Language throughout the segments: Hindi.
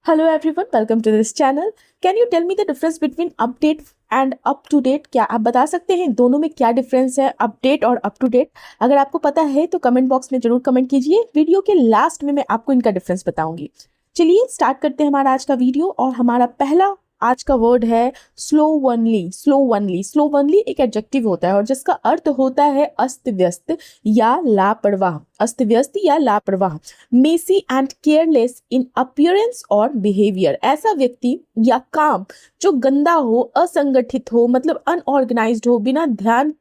Hello everyone, welcome to this channel. Can you tell me the difference between update and up to date? क्या आप बता सकते हैं दोनों में क्या डिफरेंस है, अपडेट और अप टू डेट? अगर आपको पता है तो कमेंट बॉक्स में जरूर कमेंट कीजिए। वीडियो के लास्ट में मैं आपको इनका डिफरेंस बताऊंगी। चलिए स्टार्ट करते हैं हमारा आज का वीडियो। और हमारा पहला आज का वर्ड है स्लोवनली। स्लोवनली एक एडजेक्टिव होता है और जिसका अर्थ होता है अस्त व्यस्त या लापरवाह। अस्त व्यस्त या लापरवाह। Messy and careless in appearance और बिहेवियर। ऐसा व्यक्ति या काम जो गंदा हो, असंगठित हो, मतलब अनऑर्गेनाइज्ड हो, बिना ध्यान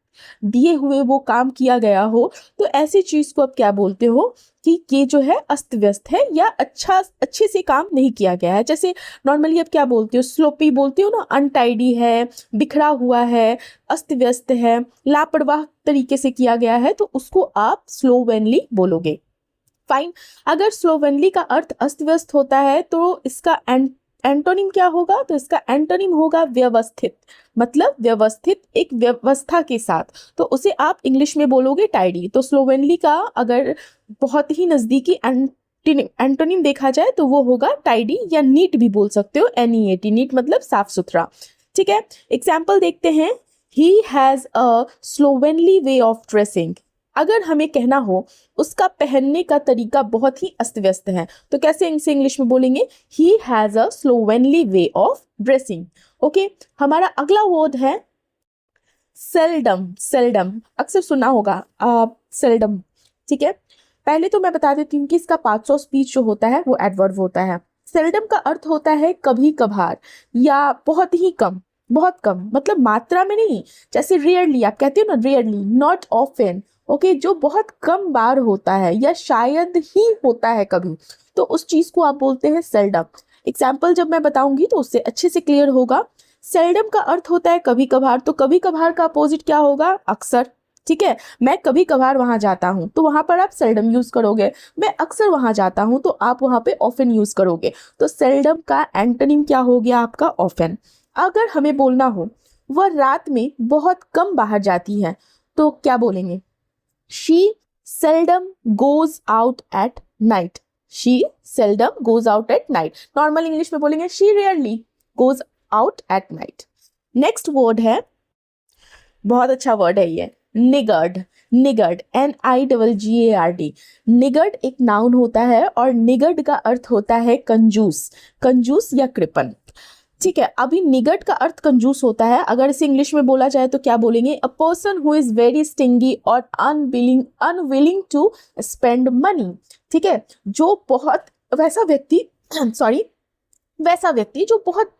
दिए हुए वो काम किया गया हो, तो ऐसी चीज को आप क्या बोलते हो कि ये जो है अस्त व्यस्त है या अच्छे से काम नहीं किया गया है। जैसे नॉर्मली आप क्या बोलते हो, स्लोपी बोलते हो ना, अनटाइडी है, बिखरा हुआ है, अस्त व्यस्त है, लापरवाह तरीके से किया गया है, तो उसको आप स्लोवेनली बोलोगे। फाइन। अगर स्लोवेनली का अर्थ अस्त व्यस्त होता है तो इसका एंटोनिम क्या होगा? तो इसका एंटोनिम होगा व्यवस्थित, मतलब व्यवस्थित, एक व्यवस्था के साथ। तो उसे आप इंग्लिश में बोलोगे टाइडी। तो स्लोवेनली का अगर बहुत ही नजदीकी एंटोनिम देखा जाए तो वो होगा टाइडी, या नीट भी बोल सकते हो, NEAT, नीट मतलब साफ सुथरा। ठीक है, एग्जाम्पल देखते हैं। He has a slovenly way of dressing. अगर हमें कहना हो उसका पहनने का तरीका बहुत ही अस्त व्यस्त है, तो कैसे इनसे इंग्लिश में बोलेंगे? He has a slovenly way of dressing. Okay, हमारा अगला वर्ड है सेल्डम। अक्सर सुना होगा आप सेल्डम। ठीक है, पहले तो मैं बता देती हूँ कि इसका पार्ट्स ऑफ स्पीच जो होता है वो एडवर्ब होता है। सेल्डम का अर्थ होता है कभी कभार या बहुत ही कम, बहुत कम, मतलब मात्रा में नहीं। जैसे रेयरली आप कहते हो ना, रेयरली, नॉट ऑफन। ओके, जो बहुत कम बार होता है या शायद ही होता है कभी, तो उस चीज को आप बोलते हैं सेल्डम। एग्जाम्पल जब मैं बताऊंगी तो उससे अच्छे से क्लियर होगा। सेल्डम का अर्थ होता है कभी कभार, तो कभी कभार का अपोजिट क्या होगा? अक्सर। ठीक है, मैं कभी कभार वहां जाता हूं, तो वहां पर आप सेल्डम यूज करोगे। मैं अक्सर वहां जाता हूं, तो आप वहां पे ऑफन यूज करोगे। तो सेल्डम का एंटोनिम क्या हो गया आपका? ऑफन। अगर हमें बोलना हो वह रात में बहुत कम बाहर जाती है, तो क्या बोलेंगे? She seldom goes out at night. She seldom goes out at night. Normal English में बोलेंगे she rarely goes out at night. Next word है, बहुत अच्छा वर्ड है ये, निगर्ड। NIGGARD। निगर्ड एक नाउन होता है और निगर्ड का अर्थ होता है कंजूस या कृपण। ठीक है, अभी निगर्ड का अर्थ कंजूस होता है। अगर इसे इंग्लिश में बोला जाए तो क्या बोलेंगे? A person who is very stingy और अनविलिंग टू स्पेंड मनी। ठीक है, जो बहुत वैसा व्यक्ति वैसा व्यक्ति जो बहुत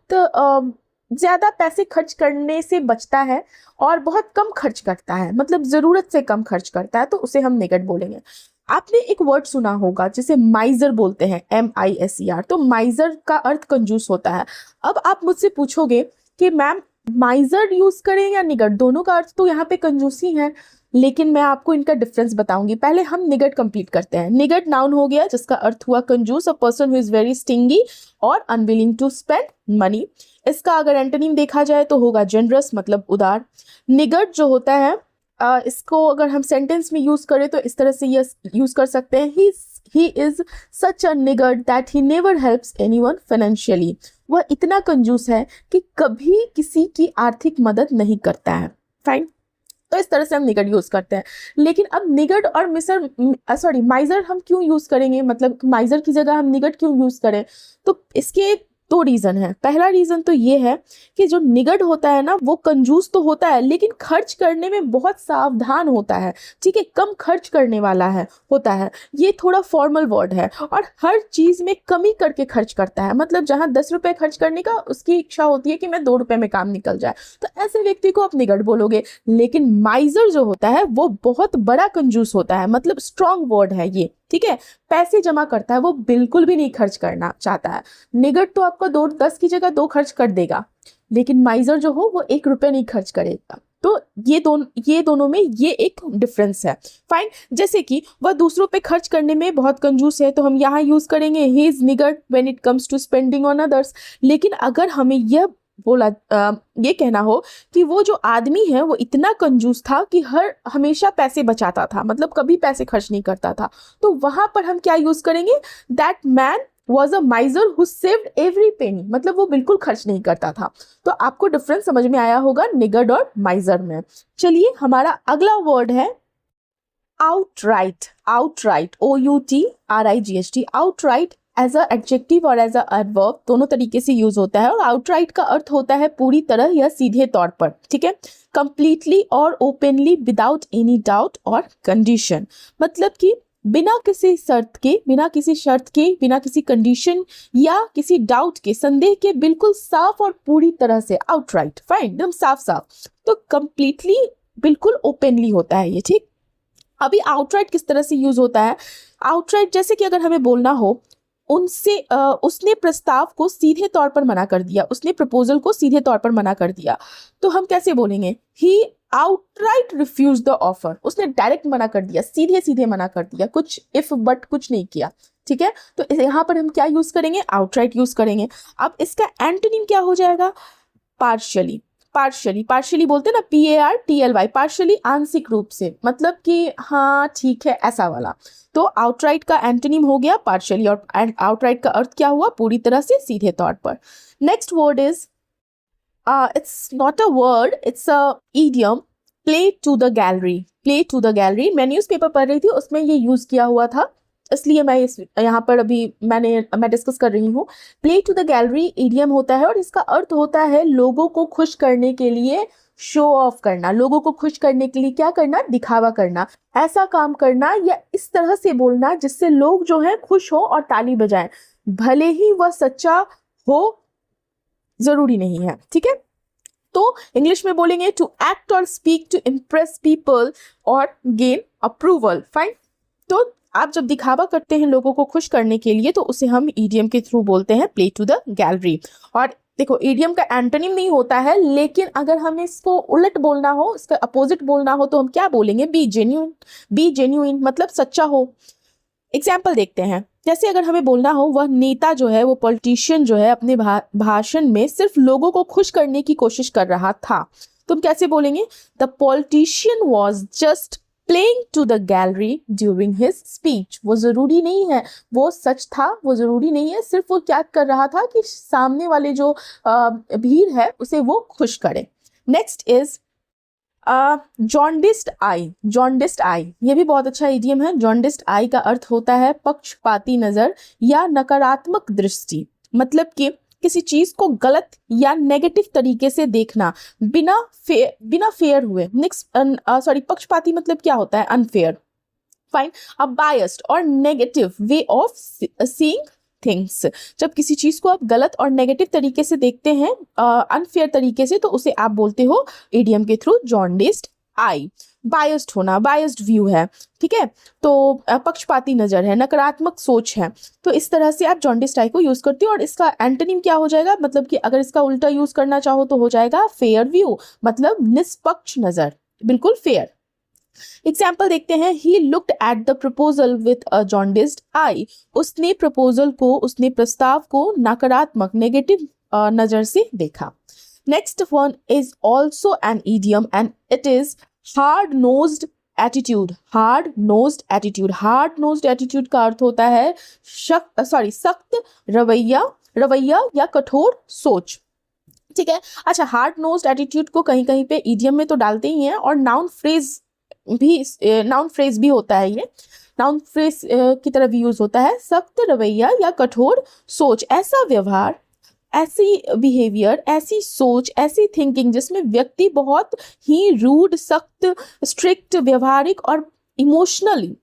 ज्यादा पैसे खर्च करने से बचता है और बहुत कम खर्च करता है, मतलब जरूरत से कम खर्च करता है, तो उसे हम निगर्ड बोलेंगे। आपने एक वर्ड सुना होगा जिसे माइजर बोलते हैं, MISER। तो माइजर का अर्थ कंजूस होता है। अब आप मुझसे पूछोगे कि मैम माइजर यूज करें या निगर्ड? दोनों का अर्थ तो यहाँ पे कंजूसी है, लेकिन मैं आपको इनका डिफरेंस बताऊंगी। पहले हम निगर्ड कंप्लीट करते हैं। निगर्ड नाउन हो गया जिसका अर्थ हुआ कंजूस, a person who is very stingy और अनविलिंग टू स्पेंड मनी। इसका अगर एंटोनिम देखा जाए तो होगा जनरस, मतलब उदार। निगर्ड जो होता है इसको अगर हम सेंटेंस में यूज करें तो इस तरह से यूज कर सकते हैं, he is such a niggard that he never helps anyone financially. वह इतना कंजूस है कि कभी किसी की आर्थिक मदद नहीं करता है। फाइन, तो इस तरह से हम निगर्ड यूज करते हैं। लेकिन अब निगर्ड और माइजर हम क्यों यूज करेंगे, मतलब माइजर की जगह हम निगर्ड क्यों यूज करें? तो इसके दो रीजन है। पहला रीजन तो ये है कि जो निगर्ड होता है ना, वो कंजूस तो होता है लेकिन खर्च करने में बहुत सावधान होता है। ठीक है, कम खर्च करने वाला होता है। ये थोड़ा फॉर्मल वर्ड है और हर चीज में कमी करके खर्च करता है। मतलब जहां 10 रुपए खर्च करने का उसकी इच्छा होती है कि मैं 2 रुपए में काम निकल जाए, तो ऐसे व्यक्ति को आप निगर्ड बोलोगे। लेकिन माइजर जो होता है वो बहुत बड़ा कंजूस होता है, मतलब स्ट्रॉन्ग वर्ड है ये। ठीक है, पैसे जमा करता है, वो बिल्कुल भी नहीं खर्च करना चाहता है। निगर्ड तो आपका 10 की जगह 2 खर्च कर देगा, लेकिन माइजर जो हो वो 1 रुपया नहीं खर्च करेगा। तो ये दोनों में ये एक डिफरेंस है। फाइन, जैसे कि वह दूसरों पे खर्च करने में बहुत कंजूस है, तो हम यहाँ यूज करेंगे he is niggard when it comes to spending on others. लेकिन अगर हमें यह ये कहना हो कि वो जो आदमी है वो इतना कंजूस था कि हमेशा पैसे बचाता था, मतलब कभी पैसे खर्च नहीं करता था, तो वहां पर हम क्या यूज करेंगे? That man was a माइजर who saved every penny, मतलब वो बिल्कुल खर्च नहीं करता था। तो आपको डिफरेंस समझ में आया होगा निगर्ड और माइजर में। चलिए हमारा अगला वर्ड है outright, outright, OUTRIGHT, outright as a adjective और एज अ एडवर्ब दोनों तरीके से यूज होता है। और outright का अर्थ होता है पूरी तरह या सीधे तौर पर, ठीक है, completely और openly without any doubt और condition, मतलब कि बिना किसी शर्त के, बिना किसी शर्त के, बिना किसी कंडीशन या किसी डाउट के, संदेह के, बिल्कुल साफ और पूरी तरह से, outright, फाइन, एकदम साफ साफ। तो completely बिल्कुल ओपनली होता है ये, ठीक। अभी आउटराइट किस तरह से यूज होता है? आउटराइट जैसे कि अगर हमें बोलना हो उनसे उसने प्रस्ताव को सीधे तौर पर मना कर दिया, उसने प्रपोजल को सीधे तौर पर मना कर दिया, तो हम कैसे बोलेंगे? ही आउटराइट रिफ्यूज द ऑफर, उसने डायरेक्ट मना कर दिया, सीधे सीधे मना कर दिया, कुछ इफ बट कुछ नहीं किया, ठीक है। तो यहाँ पर हम क्या यूज करेंगे? आउटराइट यूज करेंगे। अब इसका एंटोनिम क्या हो जाएगा? पार्शियली। पार्शियली, पार्शियली बोलते हैं ना, PARTLY, पार्शियली आंशिक रूप से, मतलब कि हाँ ठीक है ऐसा वाला। तो आउटराइट का एंटोनिम हो गया पार्शियली, और आउटराइट का अर्थ क्या हुआ? पूरी तरह से, सीधे तौर पर। Next word is it's not a word, it's a idiom, play to the gallery. Play to the gallery, मैं न्यूज़पेपर पढ़ रही थी, उसमें ये यूज किया हुआ था, इसलिए मैं इस यहाँ पर अभी मैं डिस्कस कर रही हूँ। Play to the gallery idiom होता है और इसका अर्थ होता है लोगों को खुश करने के लिए शो ऑफ करना, लोगों को खुश करने के लिए क्या करना? दिखावा करना, ऐसा काम करना या इस तरह से बोलना जिससे लोग जो है खुश हो और ताली बजाएं, भले ही वह सच्चा हो, जरूरी नहीं है, ठीक है। तो इंग्लिश में बोलेंगे टू एक्ट और स्पीक टू इम्प्रेस पीपल और गेन अप्रूवल, फाइन। तो आप जब दिखावा करते हैं लोगों को खुश करने के लिए तो उसे हम ईडियम के थ्रू बोलते हैं प्ले टू द गैलरी। और देखो ईडियम का एंटोनिम नहीं होता है, लेकिन अगर हमें इसको उलट बोलना हो, इसका अपोजिट बोलना हो, तो हम क्या बोलेंगे? B genuine. बी जेन्युइन मतलब सच्चा हो। एग्जाम्पल देखते हैं, जैसे अगर हमें बोलना हो वह नेता जो है, वो पॉलिटिशियन जो है, अपने भाषण में सिर्फ लोगों को खुश करने की कोशिश कर रहा था, तो हम कैसे बोलेंगे? The politician was just playing to the gallery during his speech. वो जरूरी नहीं है वो सच था, वो जरूरी नहीं है, सिर्फ वो क्या कर रहा था कि सामने वाले जो भीड़ है उसे वो खुश करे। नेक्स्ट इज जॉन्डिस्ड आई। जॉन्डिस्ड आई ये भी बहुत अच्छा इडियम है। जॉन्डिस्ड आई का अर्थ होता है पक्षपाती नजर या नकारात्मक दृष्टि, मतलब कि किसी चीज को गलत या नेगेटिव तरीके से देखना बिना फेयर हुए। नेक्स्ट पक्षपाती मतलब क्या होता है? Unfair, fine. अब बायस्ड और negative way of seeing things, जब किसी चीज को आप गलत और नेगेटिव तरीके से देखते हैं, अनफेयर तरीके से, तो उसे आप बोलते हो इडियम के थ्रू जॉन्डिस्ड आई। बायस्ड होना, बायस्ड व्यू है, ठीक है, तो पक्षपाती नजर है, नकारात्मक सोच है, तो इस तरह से आप जॉन्डिस्ड आई को यूज करते हो। और इसका एंटोनिम क्या हो जाएगा? मतलब कि अगर इसका उल्टा यूज करना चाहो तो हो जाएगा फेयर व्यू, मतलब निष्पक्ष नजर, बिल्कुल फेयर। एग्जाम्पल देखते हैं, he looked at the proposal with a jaundiced eye. उसने प्रपोजल को, उसने प्रस्ताव को नकारात्मक, नेगेटिव नजर से देखा। Next one is also an idiom and it is hard nosed attitude. Hard nosed attitude, hard nosed attitude का अर्थ होता है सख्त रवैया या कठोर सोच, ठीक है। अच्छा, हार्ड नोज्ड एटीट्यूड को कहीं कहीं पे इडियम में तो डालते ही हैं, और नाउन फ्रेज भी होता है, ये नाउन फ्रेज की तरह भी यूज होता है। सख्त रवैया या कठोर सोच, ऐसा व्यवहार, ऐसी बिहेवियर, ऐसी सोच, ऐसी थिंकिंग जिसमें व्यक्ति बहुत ही रूड, सख्त, स्ट्रिक्ट, व्यवहारिक और इमोशनली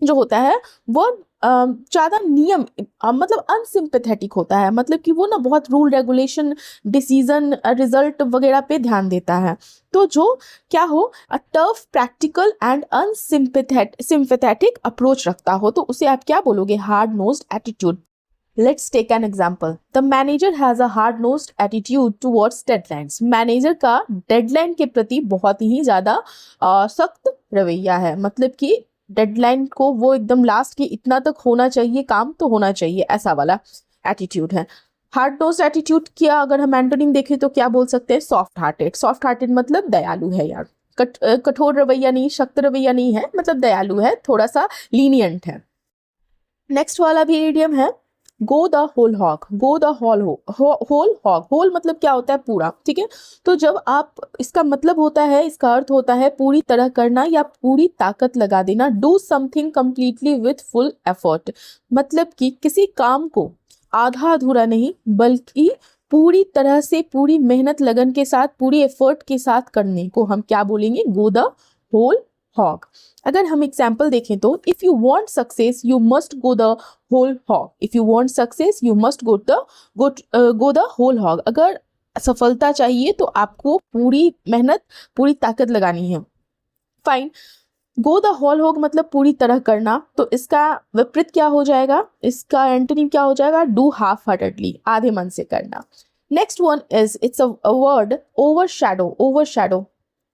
जो होता है वो ज़्यादा नियम मतलब अनसिंपैथेटिक होता है, मतलब कि वो ना बहुत रूल रेगुलेशन, डिसीजन, रिजल्ट वगैरह पे ध्यान देता है। तो जो क्या हो, a tough, practical and unsympathetic approach रखता हो, तो उसे आप क्या बोलोगे? Hard nosed attitude. Let's take an example. The manager has a hard-nosed attitude towards deadlines. Manager का डेडलाइन के प्रति बहुत ही ज़्यादा सख्त रवैया है, मतलब कि डेडलाइन को वो एकदम लास्ट की इतना तक होना चाहिए, काम तो होना चाहिए, ऐसा वाला एटीट्यूड है। हार्ड नोज्ड एटीट्यूड किया अगर हम एंटोनिम देखें तो क्या बोल सकते हैं? Soft hearted. सॉफ्ट हार्टेड मतलब दयालु है यार, कठोर रवैया नहीं, सख्त रवैया नहीं है, मतलब दयालु है, थोड़ा सा लीनियंट है। नेक्स्ट वाला भी इडियम है, go the whole hog, go the whole whole hog, whole मतलब क्या होता है पूरा, ठीक है। तो जब आप, इसका मतलब होता है, इसका अर्थ होता है पूरी तरह करना या पूरी ताकत लगा देना। Do something completely with full effort, मतलब कि किसी काम को आधा अधूरा नहीं बल्कि पूरी तरह से, पूरी मेहनत लगन के साथ, पूरी एफर्ट के साथ करने को हम क्या बोलेंगे, गो द होल हॉग। अगर हम एग्जाम्पल देखें तो if you want success you must go the whole hog, if you want success you must go the whole hog. अगर सफलता चाहिए तो आपको पूरी मेहनत, पूरी ताकत लगानी है। Fine, go the whole hog मतलब पूरी तरह करना, तो इसका विपरीत क्या हो जाएगा, इसका एंटोनिम क्या हो जाएगा, डू हाफ हार्टेडली, आधे मन से करना। Next one is, it's a word overshadow, overshadow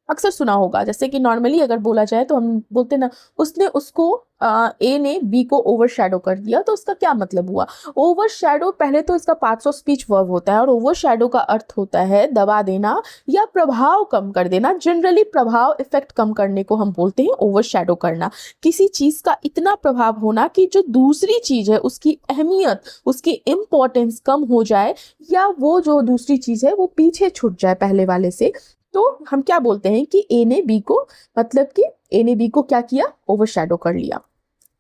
अक्सर सुना होगा, जैसे कि नॉर्मली अगर बोला जाए तो हम बोलते हैं ना, उसने उसको ए ने बी को ओवरशैडो कर दिया, तो उसका क्या मतलब हुआ। ओवरशैडो पहले तो इसका पार्ट्स ऑफ स्पीच वर्ब होता है और ओवरशैडो का अर्थ होता है दबा देना या प्रभाव कम कर देना। जनरली प्रभाव, इफेक्ट कम करने को हम बोलते हैं ओवरशैडो करना। किसी चीज का इतना प्रभाव होना कि जो दूसरी चीज है उसकी अहमियत, उसकी इम्पोर्टेंस कम हो जाए, या वो जो दूसरी चीज है वो पीछे छूट जाए पहले वाले से, तो हम क्या बोलते हैं कि ए ने बी को, मतलब कि ए ने बी को क्या किया, ओवरशैडो कर लिया।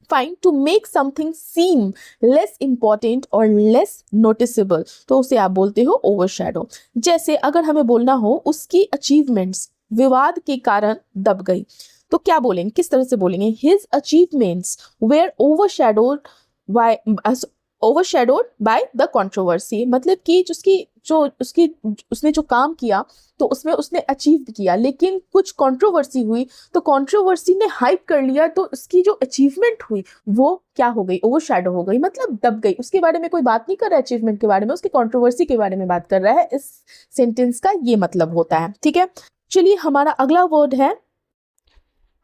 Fine, to make something seem less important और लेस नोटिसेबल, तो उसे आप बोलते हो ओवरशैडो। जैसे अगर हमें बोलना हो उसकी अचीवमेंट्स विवाद के कारण दब गई, तो क्या बोलेंगे, किस तरह से बोलेंगे, his achievements were overshadowed by the controversy, मतलब कि उसने जो काम किया तो उसमें उसने अचीव किया, लेकिन कुछ कंट्रोवर्सी हुई तो कंट्रोवर्सी ने हाइप कर लिया, तो उसकी जो अचीवमेंट हुई वो क्या हो गई, ओवरशैडो हो गई, मतलब दब गई। उसके बारे में कोई बात नहीं कर रहा है अचीवमेंट के बारे में, उसकी कंट्रोवर्सी के बारे में बात कर रहा है। इस सेंटेंस का ये मतलब होता है, ठीक है। चलिए हमारा अगला वर्ड है,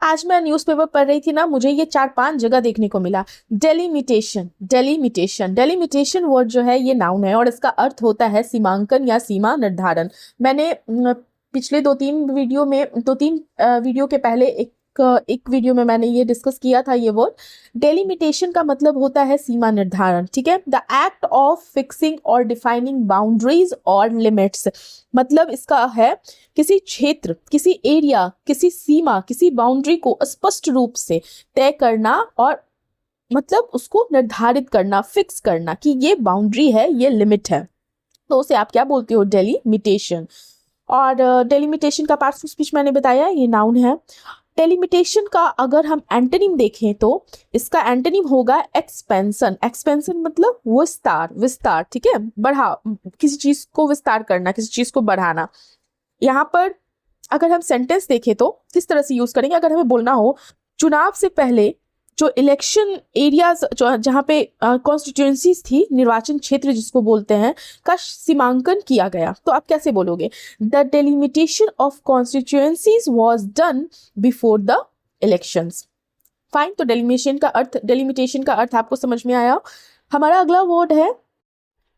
आज मैं न्यूज़पेपर पढ़ रही थी ना, मुझे ये 4-5 जगह देखने को मिला, डेलिमिटेशन। डेलिमिटेशन, डेलिमिटेशन वर्ड जो है ये नाउन है और इसका अर्थ होता है सीमांकन या सीमा निर्धारण। मैंने पिछले 2-3 वीडियो के पहले एक वीडियो में मैंने ये डिस्कस किया था ये वर्ड। डेलिमिटेशन का मतलब होता है सीमा निर्धारण, ठीक है। द एक्ट ऑफ फिक्सिंग और डिफाइनिंग बाउंड्रीज और लिमिट्स, मतलब इसका है किसी क्षेत्र, किसी एरिया, किसी सीमा, किसी बाउंड्री को स्पष्ट रूप से तय करना और मतलब उसको निर्धारित करना, फिक्स करना कि ये बाउंड्री है, ये लिमिट है, तो उसे आप क्या बोलते हो, डेलिमिटेशन। और डेलिमिटेशन का पार्ट्स ऑफ स्पीच मैंने बताया, ये नाउन है। डेलिमिटेशन का अगर हम एंटोनिम देखें तो इसका एंटोनिम होगा एक्सपेंशन। एक्सपेंशन मतलब विस्तार, विस्तार, ठीक है, बढ़ा, किसी चीज को विस्तार करना, किसी चीज को बढ़ाना। यहाँ पर अगर हम सेंटेंस देखें तो किस तरह से यूज करेंगे, अगर हमें बोलना हो चुनाव से पहले जो इलेक्शन एरियाज, जहाँ पे कॉन्स्टिट्यूएंसीज थी, निर्वाचन क्षेत्र जिसको बोलते हैं, का सीमांकन किया गया, तो आप कैसे बोलोगे, the delimitation of constituencies was done before the elections. Fine, तो डेलिमिटेशन का अर्थ आपको समझ में आया। हमारा अगला वर्ड है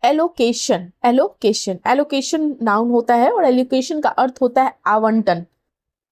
एलोकेशन। एलोकेशन, एलोकेशन नाउन होता है और एलोकेशन का अर्थ होता है आवंटन।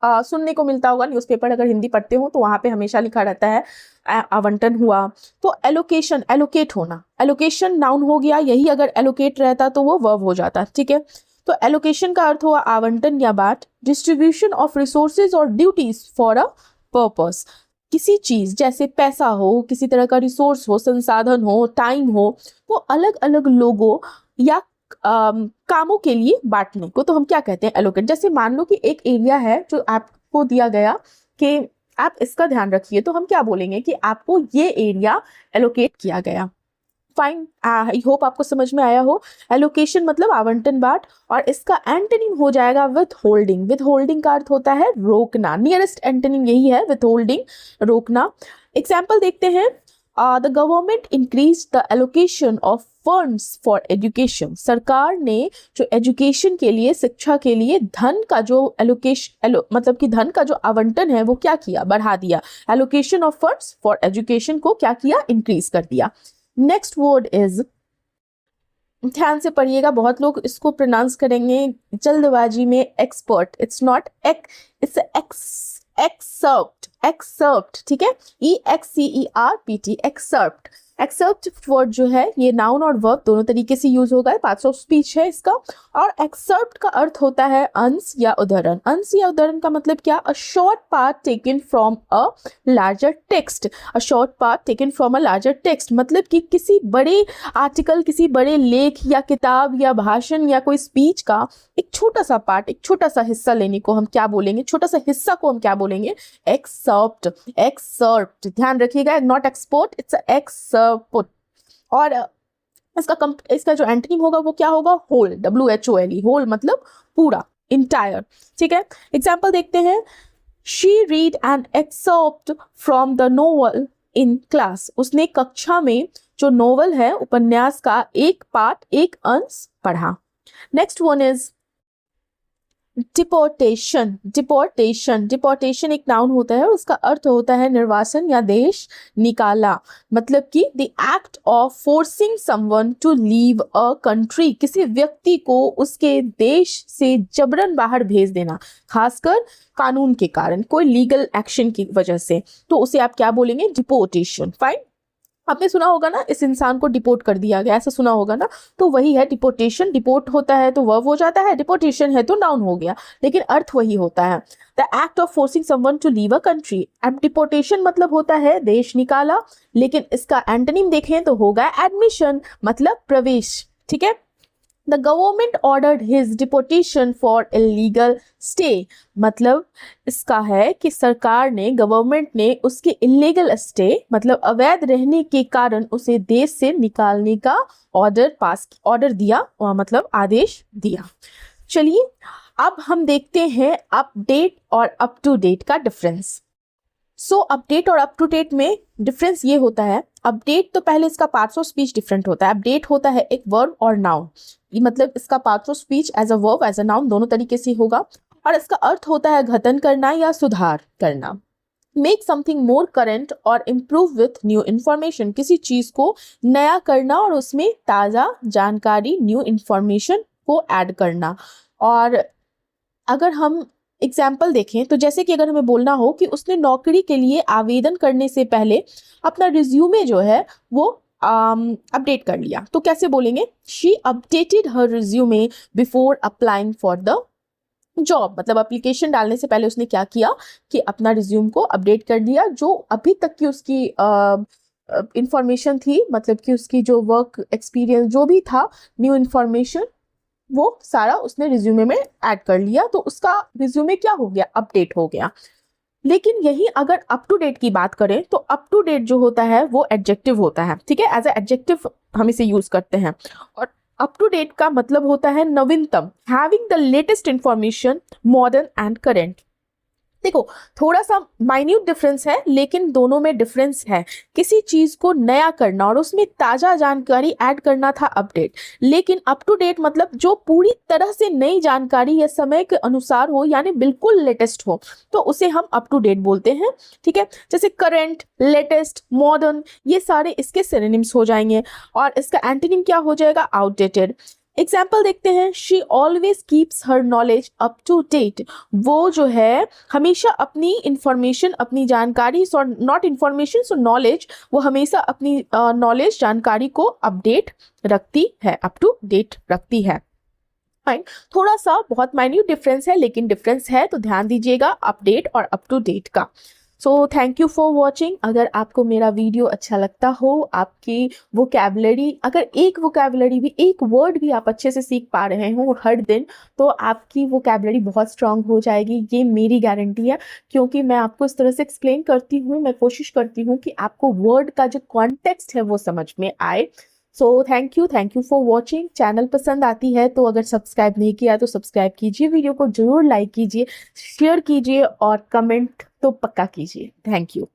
सुनने को मिलता होगा, न्यूज़पेपर अगर हिंदी पढ़ते हो तो वहाँ पे हमेशा लिखा रहता है आवंटन हुआ, तो एलोकेशन, एलोकेट होना। एलोकेशन नाउन हो गया, यही अगर एलोकेट रहता तो वो वर्ब हो जाता, ठीक है। तो एलोकेशन का अर्थ हुआ आवंटन या बांट, डिस्ट्रीब्यूशन ऑफ रिसोर्सेज और ड्यूटीज फॉर अ पर्पस। किसी चीज, जैसे पैसा हो, किसी तरह का रिसोर्स हो, संसाधन हो, टाइम हो, वो अलग अलग लोगों या कामों के लिए बांटने को तो हम क्या कहते हैं, एलोकेट। जैसे मान लो कि एक एरिया है जो आपको दिया गया कि आप इसका ध्यान रखिए, तो हम क्या बोलेंगे कि आपको ये एरिया एलोकेट किया गया। फाइन, आई होप आपको समझ में आया हो। एलोकेशन मतलब आवंटन, बांट, और इसका एंटोनिम हो जाएगा विथ होल्डिंग। विथ होल्डिंग का अर्थ होता है रोकना, नियरेस्ट एंटोनिम यही है, विथ होल्डिंग, रोकना। एग्जाम्पल देखते हैं, the government increase the allocation of funds for education. सरकार ने जो एजुकेशन के लिए, शिक्षा के लिए धन का जो मतलब कि धन का जो आवंटन है वो क्या किया, बढ़ा दिया। Allocation of funds for education को क्या किया, इंक्रीज कर दिया। नेक्स्ट वर्ड इज, ध्यान से पढ़िएगा, बहुत लोग इसको प्रोनाउंस करेंगे जल्दबाजी में, expert. It's not it's excerpt, excerpt, ठीक है, EXCERPT, एक्सर्प्ट। एक्सेप्ट वर्ड जो है ये नाउन और वर्ब दोनों तरीके से यूज होगा, पार्ट्स ऑफ स्पीच है इसका। और एक्सेप्ट का अर्थ होता है अंश या उदाहरण। अंश या उदाहरण का मतलब क्या? A short part taken from a larger text. A short part taken from a larger text मतलब कि किसी बड़े आर्टिकल, किसी बड़े लेख या किताब या भाषण या कोई स्पीच का एक छोटा सा पार्ट, एक छोटा सा हिस्सा लेने को हम क्या बोलेंगे? छोटा सा हिस्सा को हम क्या बोलेंगे? एक्सेप्ट। एक्सेप्ट, ध्यान रखिएगा, नॉट एक्सपोर्ट, इट्स एक्सेप्ट। और इसका जो एंटोनिम होगा वो क्या होगा? होल, WHOLE, होल मतलब पूरा, इंटायर। ठीक है, एग्जाम्पल देखते हैं। She read an excerpt from the novel in class. उसने कक्षा में जो नोवेल है, उपन्यास का एक पार्ट, एक अंश पढ़ा। Next one is deportation. Deportation, deportation एक नाउन होता है और उसका अर्थ होता है निर्वासन या देश निकाला। मतलब कि the act of forcing someone to leave a country, किसी व्यक्ति को उसके देश से जबरन बाहर भेज देना, खासकर कानून के कारण, कोई लीगल एक्शन की वजह से, तो उसे आप क्या बोलेंगे? डिपोर्टेशन। फाइन, आपने सुना होगा ना, इस इंसान को डिपोर्ट कर दिया गया, ऐसा सुना होगा ना, तो वही है डिपोर्टेशन। डिपोर्ट होता है तो वर्ब हो जाता है, डिपोर्टेशन है तो नाउन हो गया, लेकिन अर्थ वही होता है, the act of forcing someone to leave a country. अब डिपोर्टेशन मतलब होता है देश निकाला, लेकिन इसका एंटोनिम देखें तो होगा एडमिशन, मतलब प्रवेश। ठीक है, the government ordered his deportation for illegal stay, मतलब इसका है कि सरकार ने, गवर्नमेंट ने उसके इलीगल स्टे मतलब अवैध रहने के कारण उसे देश से निकालने का ऑर्डर दिया, मतलब आदेश दिया। चलिए अब हम देखते हैं अपडेट और अप टू डेट का डिफरेंस। सो अपडेट और अप टू डेट में डिफरेंस ये होता है, अपडेट तो पहले इसका पार्ट्स ऑफ स्पीच डिफरेंट होता है। अपडेट होता है एक वर्ब और नाउन, ये मतलब इसका parts of speech as a verb as a noun दोनों तरीके से होगा, और इसका अर्थ होता है घटन करना या सुधार करना। मेक समथिंग मोर करेंट और इम्प्रूव विथ न्यू इन्फॉर्मेशन, किसी चीज को नया करना और उसमें ताज़ा जानकारी, न्यू इन्फॉर्मेशन को ऐड करना। और अगर हम एग्जाम्पल देखें तो जैसे कि अगर हमें बोलना हो कि उसने नौकरी के लिए आवेदन करने से पहले अपना रिज्यूमे जो है वो अपडेट कर लिया, तो कैसे बोलेंगे? She updated her resume before applying for the job, मतलब एप्लीकेशन डालने से पहले उसने क्या किया कि अपना रिज्यूम को अपडेट कर दिया, जो अभी तक की उसकी इंफॉर्मेशन थी, मतलब कि उसकी जो वर्क एक्सपीरियंस जो भी था, न्यू इन्फॉर्मेशन, वो सारा उसने रिज्यूमे में ऐड कर लिया, तो उसका रिज्यूमे क्या हो गया? अपडेट हो गया। लेकिन यही अगर अप टू डेट की बात करें तो अप टू डेट जो होता है वो एडजेक्टिव होता है। ठीक है, एज ए एडजेक्टिव हम इसे यूज करते हैं, और अप टू डेट का मतलब होता है नवीनतम, having the latest information, modern and current. देखो थोड़ा सा माइन्यूट डिफरेंस है, लेकिन दोनों में डिफरेंस है। किसी चीज को नया करना और उसमें ताजा जानकारी ऐड करना था अपडेट, लेकिन अप टू डेट मतलब जो पूरी तरह से नई जानकारी या समय के अनुसार हो, यानी बिल्कुल लेटेस्ट हो, तो उसे हम अप टू डेट बोलते हैं। ठीक है, जैसे करेंट, लेटेस्ट, मॉडर्न, ये सारे इसके सिनोनिम्स हो जाएंगे, और इसका एंटोनिम क्या हो जाएगा? आउटडेटेड। एग्जाम्पल देखते हैं, she always keeps her knowledge up to date, वो जो है हमेशा अपनी इंफॉर्मेशन, अपनी जानकारी, so not information so knowledge, वो हमेशा अपनी नॉलेज, जानकारी को अपडेट रखती है, अप टू डेट रखती है। फाइन, थोड़ा सा बहुत माइन्यूट डिफरेंस है, लेकिन डिफरेंस है, तो ध्यान दीजिएगा अपडेट और अप टू डेट का। So thank you for watching. अगर आपको मेरा वीडियो अच्छा लगता हो, आपकी वोकैबुलरी, अगर एक वोकैबुलरी भी, एक वर्ड भी आप अच्छे से सीख पा रहे हो हर दिन, तो आपकी वोकैबुलरी बहुत स्ट्रांग हो जाएगी, ये मेरी गारंटी है, क्योंकि मैं आपको इस तरह से एक्सप्लेन करती हूँ, मैं कोशिश करती हूँ कि आपको वर्ड का जो कॉन्टेक्स्ट है वो समझ में आए। So thank you for watching. Channel पसंद आती है तो अगर सब्सक्राइब नहीं किया तो सब्सक्राइब कीजिए, वीडियो को जरूर लाइक कीजिए, शेयर कीजिए और कमेंट तो पक्का कीजिए। Thank you.